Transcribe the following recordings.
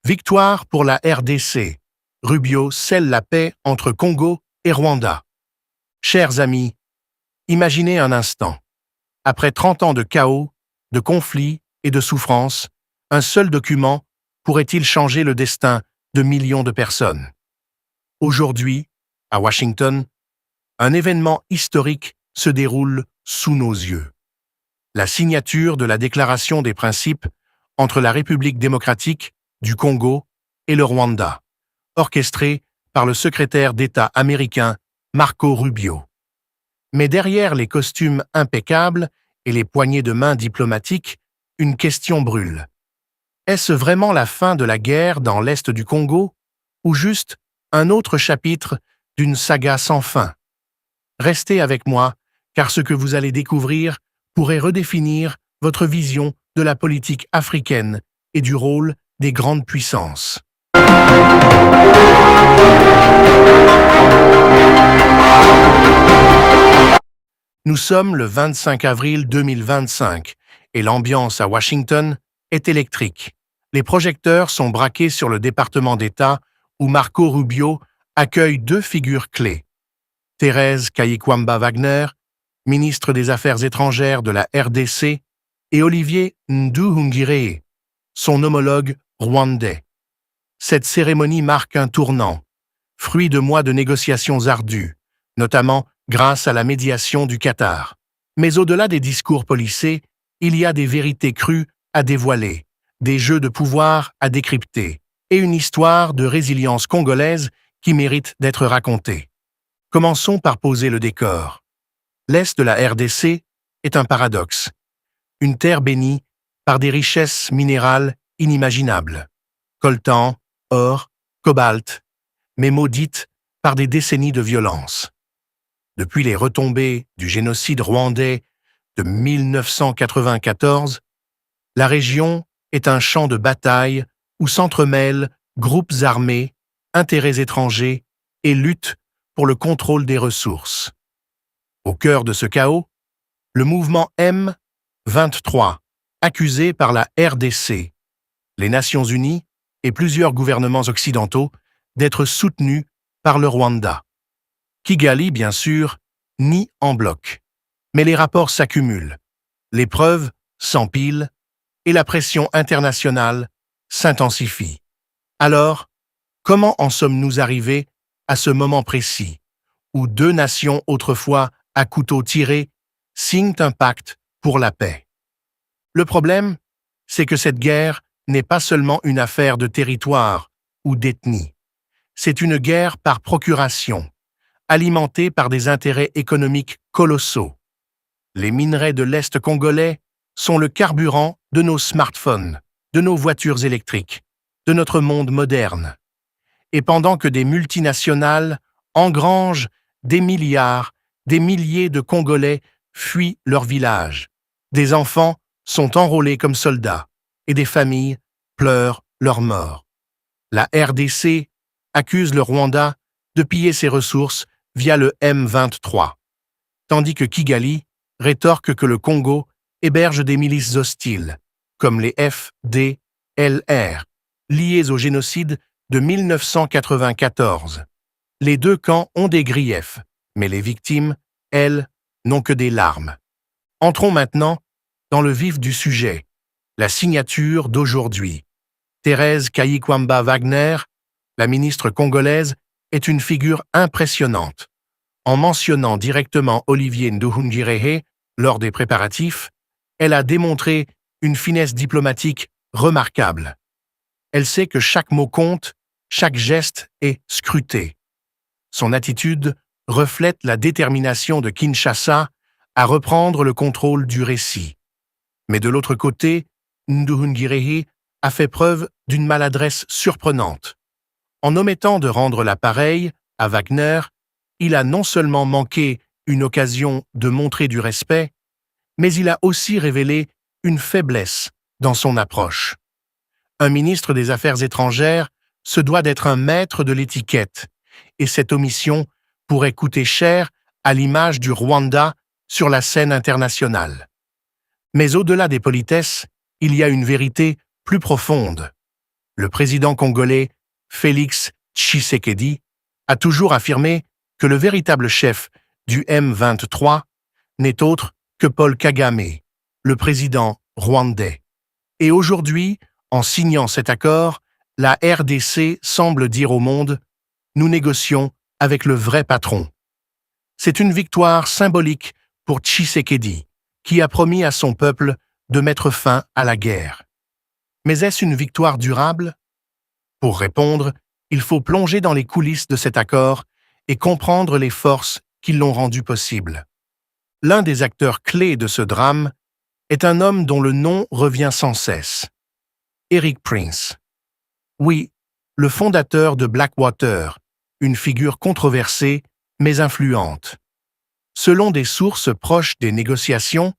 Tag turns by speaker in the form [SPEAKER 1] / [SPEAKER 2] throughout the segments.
[SPEAKER 1] Victoire pour la RDC. Rubio scelle la paix entre Congo et Rwanda. Chers amis, imaginez un instant. Après 30 ans de chaos, de conflits et de souffrances, un seul document pourrait-il changer le destin de millions de personnes? Aujourd'hui, à Washington, un événement historique se déroule sous nos yeux. La signature de la Déclaration des principes entre la République démocratique du Congo et le Rwanda, orchestrée par le secrétaire d'État américain Marco Rubio. Mais derrière les costumes impeccables et les poignées de main diplomatiques, une question brûle. Est-ce vraiment la fin de la guerre dans l'est du Congo, ou juste un autre chapitre d'une saga sans fin? Restez avec moi, car ce que vous allez découvrir pourrait redéfinir votre vision de la politique africaine et du rôle des grandes puissances. Nous sommes le 25 avril 2025 et l'ambiance à Washington est électrique. Les projecteurs sont braqués sur le département d'État où Marco Rubio accueille deux figures clés. Thérèse Kayikwamba Wagner, ministre des Affaires étrangères de la RDC, et Olivier Nduhungirehe, son homologue rwandais. Cette cérémonie marque un tournant, fruit de mois de négociations ardues, notamment grâce à la médiation du Qatar. Mais au-delà des discours policés, il y a des vérités crues à dévoiler, des jeux de pouvoir à décrypter, et une histoire de résilience congolaise qui mérite d'être racontée. Commençons par poser le décor. L'Est de la RDC est un paradoxe. Une terre bénie par des richesses minérales inimaginables. Coltan, or, cobalt, mais maudite par des décennies de violence. Depuis les retombées du génocide rwandais de 1994, la région est un champ de bataille où s'entremêlent groupes armés, intérêts étrangers et luttes pour le contrôle des ressources. Au cœur de ce chaos, le mouvement M23, accusé par la RDC, les Nations Unies et plusieurs gouvernements occidentaux d'être soutenus par le Rwanda. Kigali, bien sûr, nie en bloc. Mais les rapports s'accumulent, les preuves s'empilent et la pression internationale s'intensifie. Alors, comment en sommes-nous arrivés à ce moment précis, où deux nations autrefois à couteau tiré signent un pacte pour la paix? Le problème, c'est que cette guerre n'est pas seulement une affaire de territoire ou d'ethnie. C'est une guerre par procuration, alimentée par des intérêts économiques colossaux. Les minerais de l'Est congolais sont le carburant de nos smartphones, de nos voitures électriques, de notre monde moderne. Et pendant que des multinationales engrangent des milliards, des milliers de Congolais fuient leur village. Des enfants sont enrôlés comme soldats et des familles pleurent leur mort. La RDC accuse le Rwanda de piller ses ressources via le M23, tandis que Kigali rétorque que le Congo héberge des milices hostiles, comme les FDLR, liées au génocide de 1994. Les deux camps ont des griefs, mais les victimes, elles, n'ont que des larmes. Entrons maintenant dans le vif du sujet, la signature d'aujourd'hui. Thérèse Kayikwamba Wagner, la ministre congolaise, est une figure impressionnante. En mentionnant directement Olivier Nduhungirehe lors des préparatifs, elle a démontré une finesse diplomatique remarquable. Elle sait que chaque mot compte, chaque geste est scruté. Son attitude reflète la détermination de Kinshasa à reprendre le contrôle du récit. Mais de l'autre côté, Nduhungirehe a fait preuve d'une maladresse surprenante. En omettant de rendre l'appareil à Wagner, il a non seulement manqué une occasion de montrer du respect, mais il a aussi révélé une faiblesse dans son approche. Un ministre des Affaires étrangères se doit d'être un maître de l'étiquette, et cette omission pourrait coûter cher à l'image du Rwanda sur la scène internationale. Mais au-delà des politesses, il y a une vérité plus profonde. Le président congolais, Félix Tshisekedi, a toujours affirmé que le véritable chef du M23 n'est autre que Paul Kagame, le président rwandais. Et aujourd'hui, en signant cet accord, la RDC semble dire au monde « Nous négocions avec le vrai patron ». C'est une victoire symbolique pour Tshisekedi, qui a promis à son peuple de mettre fin à la guerre. Mais est-ce une victoire durable? Pour répondre, il faut plonger dans les coulisses de cet accord et comprendre les forces qui l'ont rendu possible. L'un des acteurs clés de ce drame est un homme dont le nom revient sans cesse. Eric Prince. Oui, le fondateur de Blackwater, une figure controversée mais influente. Selon des sources proches des négociations,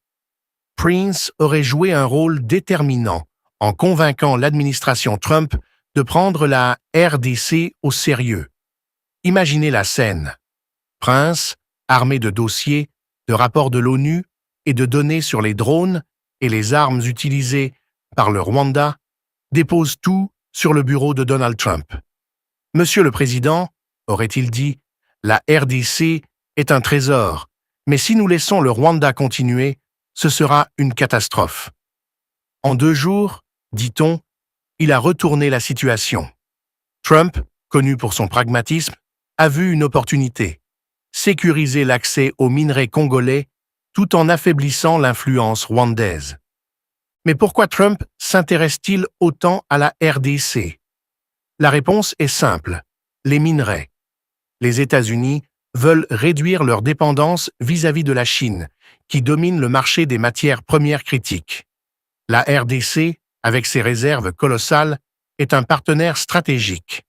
[SPEAKER 1] Prince aurait joué un rôle déterminant en convainquant l'administration Trump de prendre la RDC au sérieux. Imaginez la scène. Prince, armé de dossiers, de rapports de l'ONU et de données sur les drones et les armes utilisées par le Rwanda, dépose tout sur le bureau de Donald Trump. « Monsieur le Président, aurait-il dit, la RDC est un trésor, mais si nous laissons le Rwanda continuer, ce sera une catastrophe. » En 2 jours, dit-on, il a retourné la situation. Trump, connu pour son pragmatisme, a vu une opportunité: sécuriser l'accès aux minerais congolais tout en affaiblissant l'influence rwandaise. Mais pourquoi Trump s'intéresse-t-il autant à la RDC? La réponse est simple: les minerais. Les États-Unis veulent réduire leur dépendance vis-à-vis de la Chine, qui domine le marché des matières premières critiques. La RDC, avec ses réserves colossales, est un partenaire stratégique.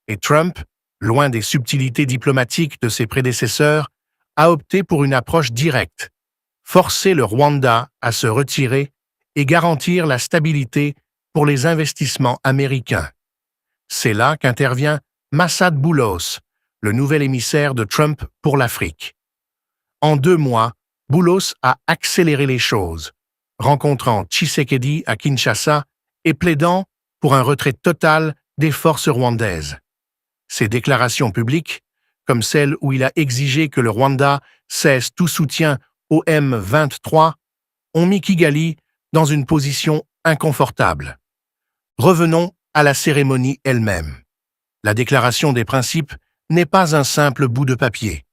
[SPEAKER 1] Et Trump, loin des subtilités diplomatiques de ses prédécesseurs, a opté pour une approche directe: forcer le Rwanda à se retirer et garantir la stabilité pour les investissements américains. C'est là qu'intervient Massad Boulos, le nouvel émissaire de Trump pour l'Afrique. En 2 mois, Boulos a accéléré les choses, rencontrant Tshisekedi à Kinshasa et plaidant pour un retrait total des forces rwandaises. Ses déclarations publiques, comme celle où il a exigé que le Rwanda cesse tout soutien au M23, ont mis Kigali dans une position inconfortable. Revenons à la cérémonie elle-même. La déclaration des principes n'est pas un simple bout de papier.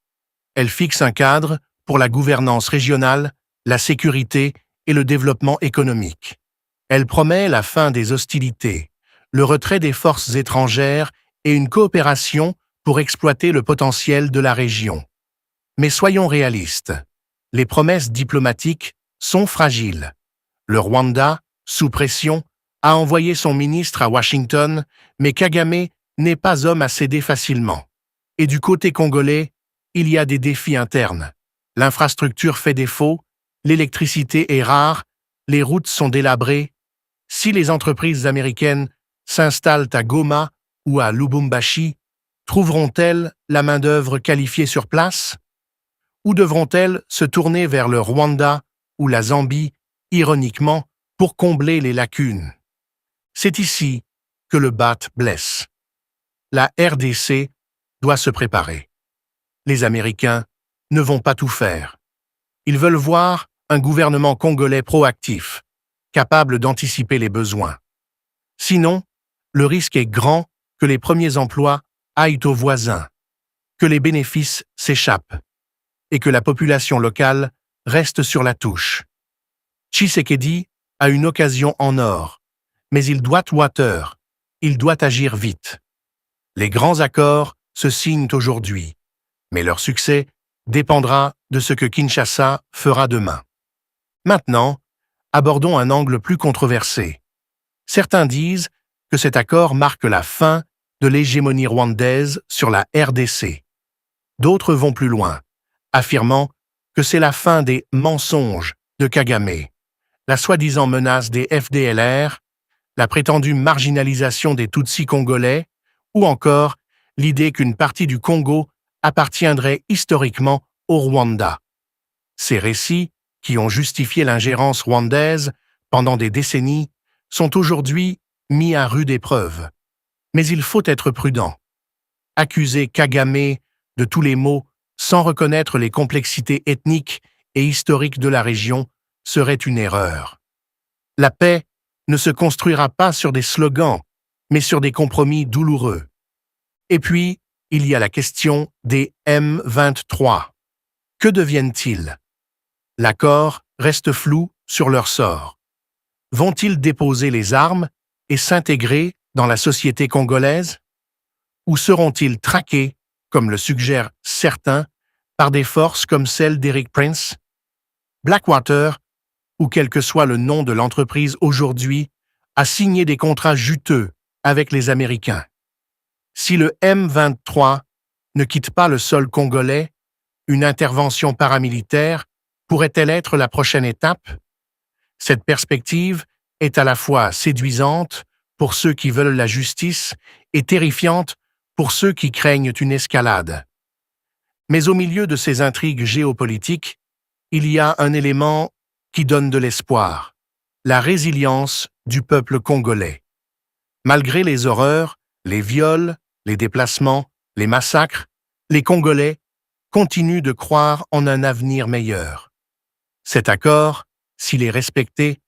[SPEAKER 1] Elle fixe un cadre pour la gouvernance régionale, la sécurité et le développement économique. Elle promet la fin des hostilités, le retrait des forces étrangères et une coopération pour exploiter le potentiel de la région. Mais soyons réalistes, les promesses diplomatiques sont fragiles. Le Rwanda, sous pression, a envoyé son ministre à Washington, mais Kagame n'est pas homme à céder facilement. Et du côté congolais, il y a des défis internes. L'infrastructure fait défaut, l'électricité est rare, les routes sont délabrées. Si les entreprises américaines s'installent à Goma ou à Lubumbashi, trouveront-elles la main-d'œuvre qualifiée sur place? Ou devront-elles se tourner vers le Rwanda ou la Zambie, ironiquement, pour combler les lacunes? C'est ici que le bat blesse. La RDC doit se préparer. Les Américains ne vont pas tout faire. Ils veulent voir un gouvernement congolais proactif, capable d'anticiper les besoins. Sinon, le risque est grand que les premiers emplois aillent aux voisins, que les bénéfices s'échappent et que la population locale reste sur la touche. Tshisekedi a une occasion en or, mais il doit water, il doit agir vite. Les grands accords se signent aujourd'hui, mais leur succès dépendra de ce que Kinshasa fera demain. Maintenant, abordons un angle plus controversé. Certains disent que cet accord marque la fin de l'hégémonie rwandaise sur la RDC. D'autres vont plus loin, affirmant que c'est la fin des mensonges de Kagame, la soi-disant menace des FDLR, la prétendue marginalisation des Tutsis congolais, ou encore l'idée qu'une partie du Congo appartiendrait historiquement au Rwanda. Ces récits, qui ont justifié l'ingérence rwandaise pendant des décennies, sont aujourd'hui mis à rude épreuve. Mais il faut être prudent. Accuser Kagame de tous les maux sans reconnaître les complexités ethniques et historiques de la région serait une erreur. La paix ne se construira pas sur des slogans, mais sur des compromis douloureux. Et puis, il y a la question des M23. Que deviennent-ils? L'accord reste flou sur leur sort. Vont-ils déposer les armes et s'intégrer dans la société congolaise? Ou seront-ils traqués, comme le suggèrent certains, par des forces comme celle d'Eric Prince? Blackwater, ou quel que soit le nom de l'entreprise aujourd'hui, a signé des contrats juteux avec les Américains. Si le M23 ne quitte pas le sol congolais, une intervention paramilitaire pourrait-elle être la prochaine étape? Cette perspective est à la fois séduisante pour ceux qui veulent la justice et terrifiante pour ceux qui craignent une escalade. Mais au milieu de ces intrigues géopolitiques, il y a un élément qui donne de l'espoir, la résilience du peuple congolais. Malgré les horreurs, les viols, les déplacements, les massacres, les Congolais continuent de croire en un avenir meilleur. Cet accord, s'il est respecté,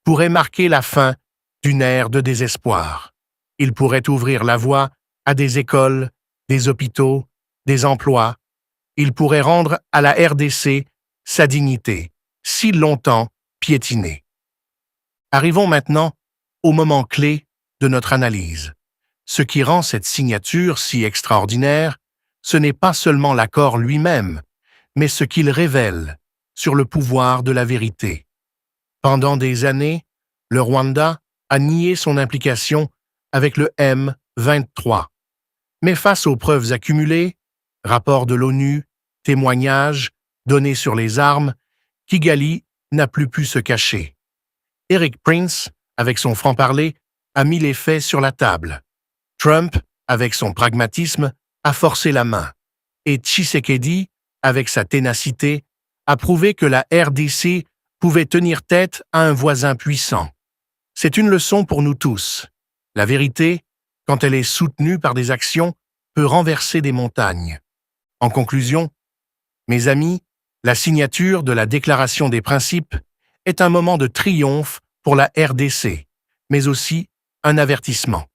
[SPEAKER 1] pourrait marquer la fin d'une ère de désespoir. Il pourrait ouvrir la voie à des écoles, des hôpitaux, des emplois. Il pourrait rendre à la RDC sa dignité, si longtemps piétinée. Arrivons maintenant au moment clé de notre analyse. Ce qui rend cette signature si extraordinaire, ce n'est pas seulement l'accord lui-même, mais ce qu'il révèle sur le pouvoir de la vérité. Pendant des années, le Rwanda a nié son implication avec le M23. Mais face aux preuves accumulées, rapports de l'ONU, témoignages, données sur les armes, Kigali n'a plus pu se cacher. Eric Prince, avec son franc-parler, a mis les faits sur la table. Trump, avec son pragmatisme, a forcé la main. Et Tshisekedi, avec sa ténacité, a prouvé que la RDC pouvait tenir tête à un voisin puissant. C'est une leçon pour nous tous. La vérité, quand elle est soutenue par des actions, peut renverser des montagnes. En conclusion, mes amis, la signature de la Déclaration des principes est un moment de triomphe pour la RDC, mais aussi un avertissement.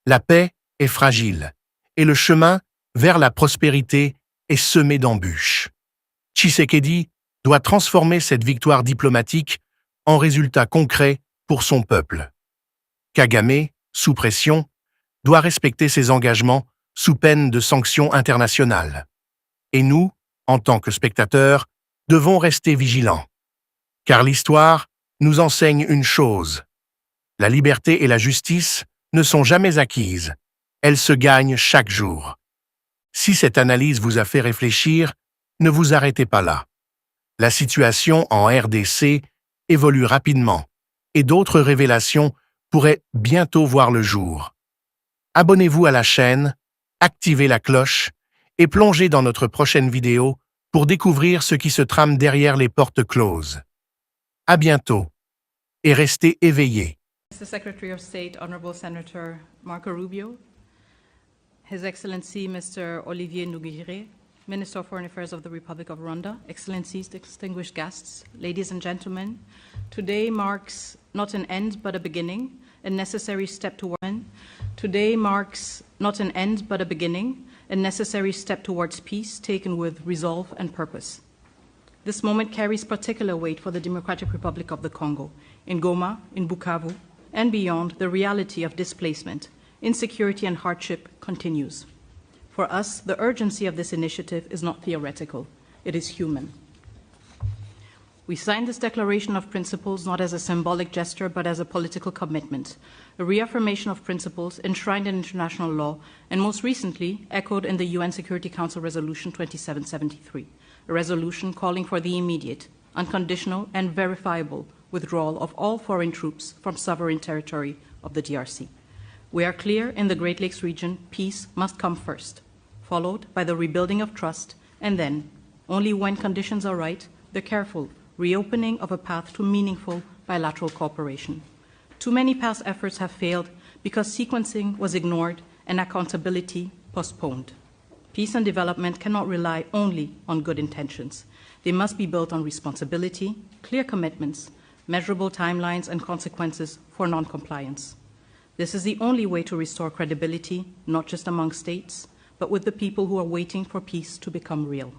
[SPEAKER 1] La paix est fragile, et le chemin vers la prospérité est semé d'embûches. Tshisekedi doit transformer cette victoire diplomatique en résultat concret pour son peuple. Kagame, sous pression, doit respecter ses engagements sous peine de sanctions internationales. Et nous, en tant que spectateurs, devons rester vigilants. Car l'histoire nous enseigne une chose. La liberté et la justice ne sont jamais acquises. Elles se gagnent chaque jour. Si cette analyse vous a fait réfléchir, ne vous arrêtez pas là. La situation en RDC évolue rapidement et d'autres révélations pourraient bientôt voir le jour. Abonnez-vous à la chaîne, activez la cloche et plongez dans notre prochaine vidéo pour découvrir ce qui se trame derrière les portes closes. À bientôt et restez éveillés.
[SPEAKER 2] Mr. Secretary of State, Honorable Senator Marco Rubio, His Excellency Mr. Olivier Nduhungirehe, Minister of Foreign Affairs of the Republic of Rwanda, Excellencies, distinguished guests, ladies and gentlemen, today marks not an end but a beginning, a necessary step toward. Today marks not an end but a beginning, a necessary step towards peace taken with resolve and purpose. This moment carries particular weight for the Democratic Republic of the Congo. In Goma, in Bukavu, and beyond, the reality of displacement, insecurity, and hardship continues. For us, the urgency of this initiative is not theoretical, it is human. We signed this Declaration of Principles not as a symbolic gesture, but as a political commitment, a reaffirmation of principles enshrined in international law, and most recently echoed in the UN Security Council Resolution 2773, a resolution calling for the immediate, unconditional, and verifiable withdrawal of all foreign troops from sovereign territory of the DRC. We are clear in the Great Lakes region, peace must come first, followed by the rebuilding of trust, and then, only when conditions are right, the careful reopening of a path to meaningful bilateral cooperation. Too many past efforts have failed because sequencing was ignored and accountability postponed. Peace and development cannot rely only on good intentions. They must be built on responsibility, clear commitments, measurable timelines, and consequences for non-compliance. This is the only way to restore credibility, not just among states, but with the people who are waiting for peace to become real.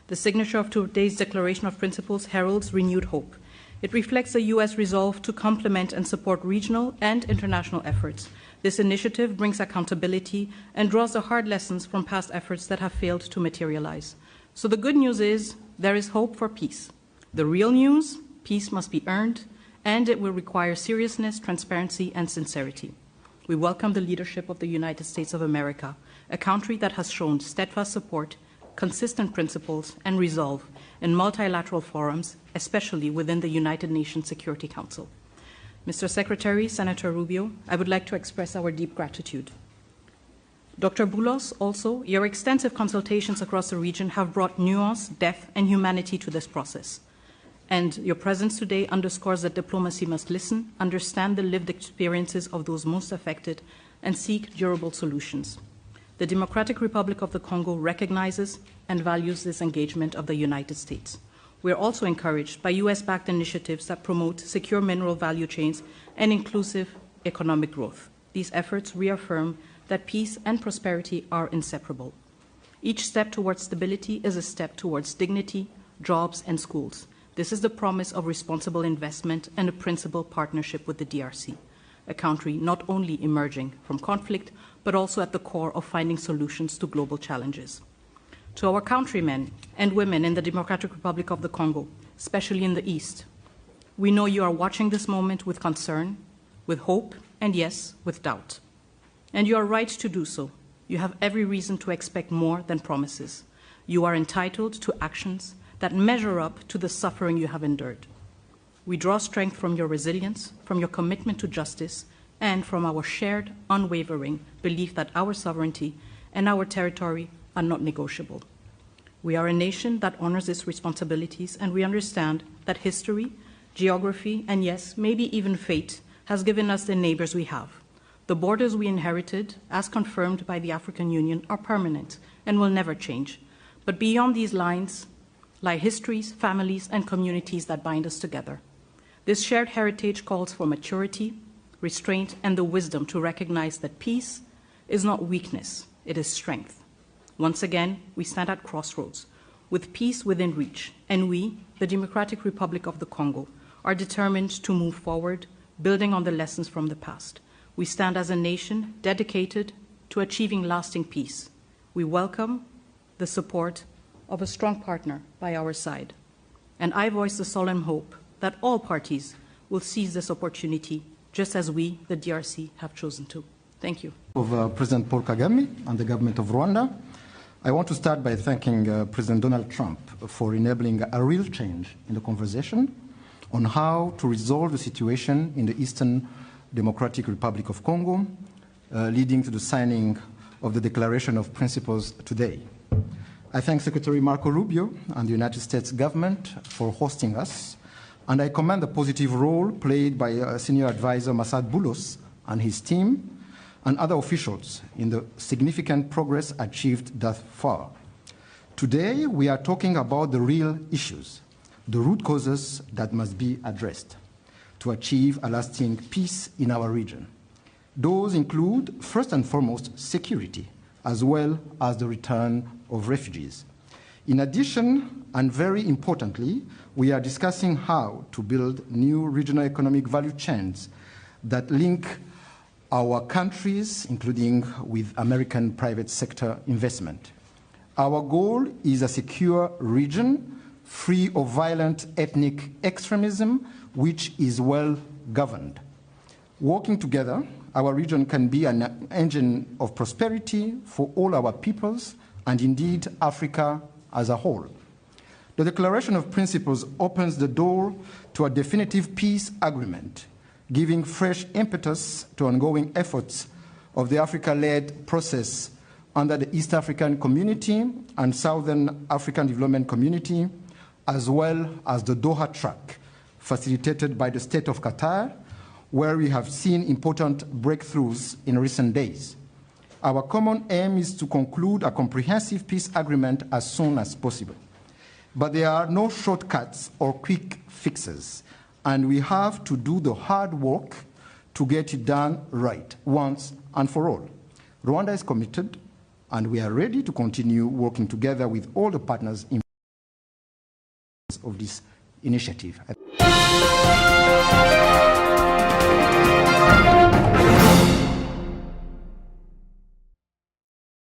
[SPEAKER 2] The signature of today's Declaration of Principles heralds renewed hope. It reflects the U.S. resolve to complement and support regional and international efforts. This initiative brings accountability and draws the hard lessons from past efforts that have failed to materialize. So the good news is there is hope for peace. The real news, peace must be earned, and it will require seriousness, transparency, and sincerity. We welcome the leadership of the United States of America, a country that has shown steadfast support, consistent principles, and resolve in multilateral forums, especially within the United Nations Security Council. Mr. Secretary, Senator Rubio, I would like to express our deep gratitude. Dr. Boulos, also, your extensive consultations across the region have brought nuance, depth, and humanity to this process. And your presence today underscores that diplomacy must listen, understand the lived experiences of those most affected, and seek durable solutions. The Democratic Republic of the Congo recognizes and values this engagement of the United States. We are also encouraged by US-backed initiatives that promote secure mineral value chains and inclusive economic growth. These efforts reaffirm that peace and prosperity are inseparable. Each step towards stability is a step towards dignity, jobs, and schools. This is the promise of responsible investment and a principled partnership with the DRC, a country not only emerging from conflict, but also at the core of finding solutions to global challenges. To our countrymen and women in the Democratic Republic of the Congo, especially in the East, we know you are watching this moment with concern, with hope, and yes, with doubt. And you are right to do so. You have every reason to expect more than promises. You are entitled to actions that measure up to the suffering you have endured. We draw strength from your resilience, from your commitment to justice, and from our shared, unwavering belief that our sovereignty and our territory are not negotiable. We are a nation that honors its responsibilities, and we understand that history, geography, and yes, maybe even fate has given us the neighbors we have. The borders we inherited, as confirmed by the African Union, are permanent and will never change. But beyond these lines lie histories, families, and communities that bind us together. This shared heritage calls for maturity, restraint, and the wisdom to recognize that peace is not weakness, it is strength. Once again, we stand at crossroads, with peace within reach, and we, the Democratic Republic of the Congo, are determined to move forward, building on the lessons from the past. We stand as a nation dedicated to achieving lasting peace. We welcome the support of a strong partner by our side. And I voice the solemn hope that all parties will seize this opportunity, just as we, the DRC, have chosen to. Thank you.
[SPEAKER 3] Of President Paul Kagame and the government of Rwanda, I want to start by thanking President Donald Trump for enabling a real change in the conversation on how to resolve the situation in the Eastern Democratic Republic of Congo, leading to the signing of the Declaration of Principles today. I thank Secretary Marco Rubio and the United States government for hosting us, and I commend the positive role played by Senior Advisor Masad Boulos and his team and other officials in the significant progress achieved thus far. Today, we are talking about the real issues, the root causes that must be addressed to achieve a lasting peace in our region. Those include, first and foremost, security, as well as the return of refugees. In addition, and very importantly, we are discussing how to build new regional economic value chains that link our countries, including with American private sector investment. Our goal is a secure region, free of violent ethnic extremism, which is well governed. Working together, our region can be an engine of prosperity for all our peoples, and indeed Africa as a whole. The Declaration of Principles opens the door to a definitive peace agreement, giving fresh impetus to ongoing efforts of the Africa-led process under the East African Community and Southern African Development Community, as well as the Doha track, facilitated by the State of Qatar, where we have seen important breakthroughs in recent days. Our common aim is to conclude a comprehensive peace agreement as soon as possible. But there are no shortcuts or quick fixes, and we have to do the hard work to get it done right, once and for all. Rwanda is committed, and we are ready to continue working together with all the partners in of this initiative.